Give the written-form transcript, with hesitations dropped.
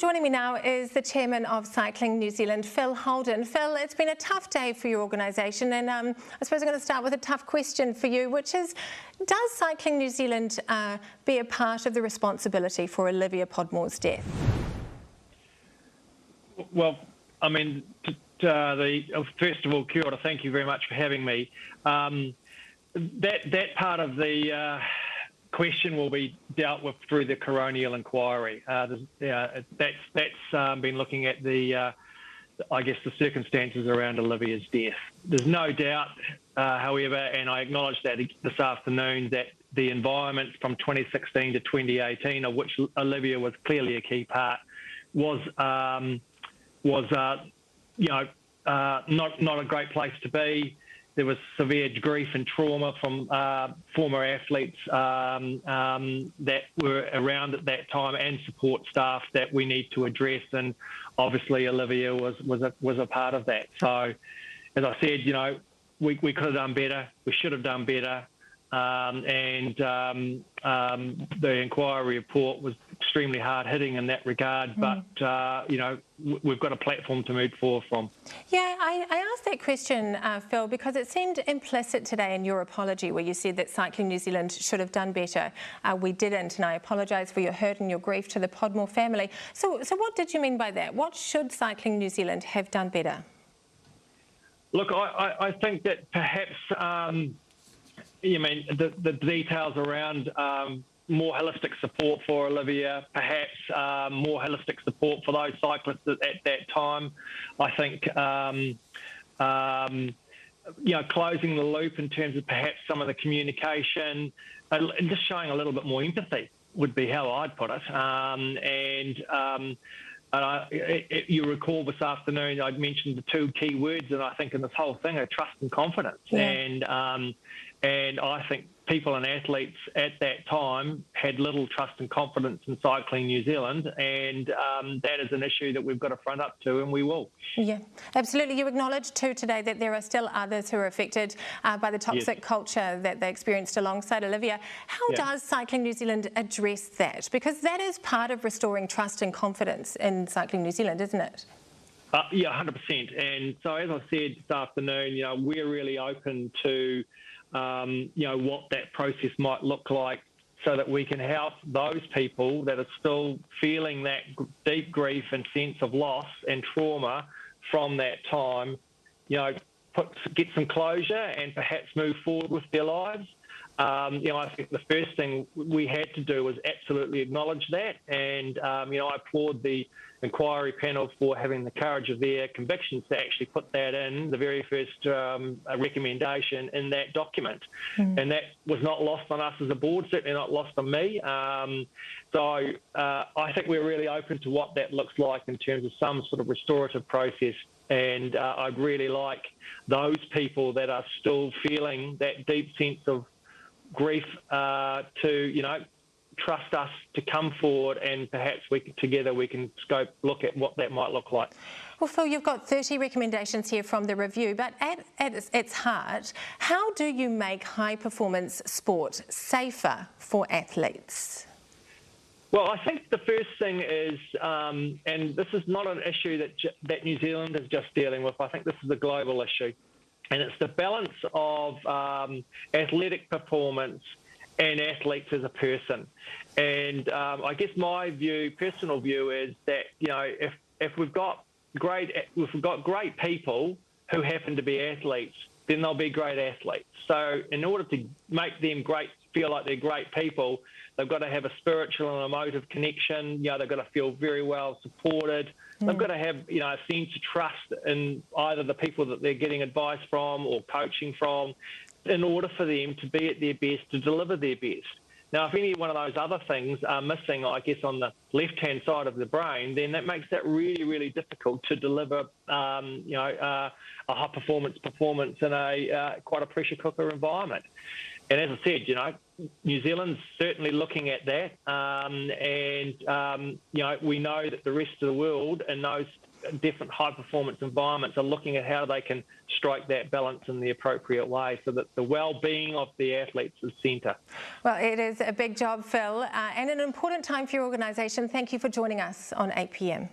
Joining me now is the chairman of Cycling New Zealand, Phil Holden. Phil, it's been a tough day for your organisation, and I suppose I'm going to start with a tough question for you, which is, does Cycling New Zealand be a part of the responsibility for Olivia Podmore's death? Well, I mean, first of all, kia ora, thank you very much for having me. That part of the question will be dealt with through the coronial inquiry. That's been looking at the, I guess, the circumstances around Olivia's death. There's no doubt, however, and I acknowledge that this afternoon, that the environment from 2016 to 2018, of which Olivia was clearly a key part, was not a great place to be. There was severe grief and trauma from former athletes that were around at that time, and support staff that we need to address. And obviously, Olivia was a part of that. So, as I said, we could have done better. We should have done better. The inquiry report was extremely hard-hitting in that regard, but we've got a platform to move forward from. Yeah, I asked that question, Phil, because it seemed implicit today in your apology, where you said that Cycling New Zealand should have done better. We didn't, and I apologise for your hurt and your grief to the Podmore family. So what did you mean by that? What should Cycling New Zealand have done better? Look, I think that perhaps the details around more holistic support for Olivia, perhaps more holistic support for those cyclists at that time. I think, closing the loop in terms of perhaps some of the communication, and just showing a little bit more empathy would be how I'd put it. You recall this afternoon I'd mentioned the two key words, and I think in this whole thing are trust and confidence. Yeah. And I think people and athletes at that time had little trust and confidence in Cycling New Zealand, and that is an issue that we've got to front up to, and we will. Yeah, absolutely. You acknowledged too today that there are still others who are affected by the toxic culture that they experienced alongside Olivia. How does Cycling New Zealand address that? Because that is part of restoring trust and confidence in Cycling New Zealand, isn't it? Yeah, 100%. And so, as I said this afternoon, we're really open to what that process might look like, so that we can help those people that are still feeling that deep grief and sense of loss and trauma from that time, get some closure and perhaps move forward with their lives. I think the first thing we had to do was absolutely acknowledge that, and I applaud the inquiry panel for having the courage of their convictions to actually put that in the very first recommendation in that document. And that was not lost on us as a board, certainly not lost on me. So I think we're really open to what that looks like in terms of some sort of restorative process. And I'd really like those people that are still feeling that deep sense of grief to, trust us to come forward, and perhaps together we can look at what that might look like. Well, Phil, you've got 30 recommendations here from the review, but at its heart, how do you make high-performance sport safer for athletes? Well, I think the first thing is, and this is not an issue that New Zealand is just dealing with, I think this is a global issue, and it's the balance of athletic performance and athletes as a person. And I guess my personal view is that, if we've got great people who happen to be athletes, then they'll be great athletes. So in order to make them feel like they're great people, they've got to have a spiritual and emotive connection. They've got to feel very well supported. They've got to have, a sense of trust in either the people that they're getting advice from or coaching from, in order for them to be at their best, to deliver their best. Now, if any one of those other things are missing, I guess, on the left-hand side of the brain, then that makes that really, really difficult to deliver, a high performance in quite a pressure cooker environment. And as I said, New Zealand's certainly looking at that, we know that the rest of the world and those different high-performance environments are looking at how they can strike that balance in the appropriate way so that the well-being of the athletes is centre. Well, it is a big job, Phil, and an important time for your organisation. Thank you for joining us on 8 p.m.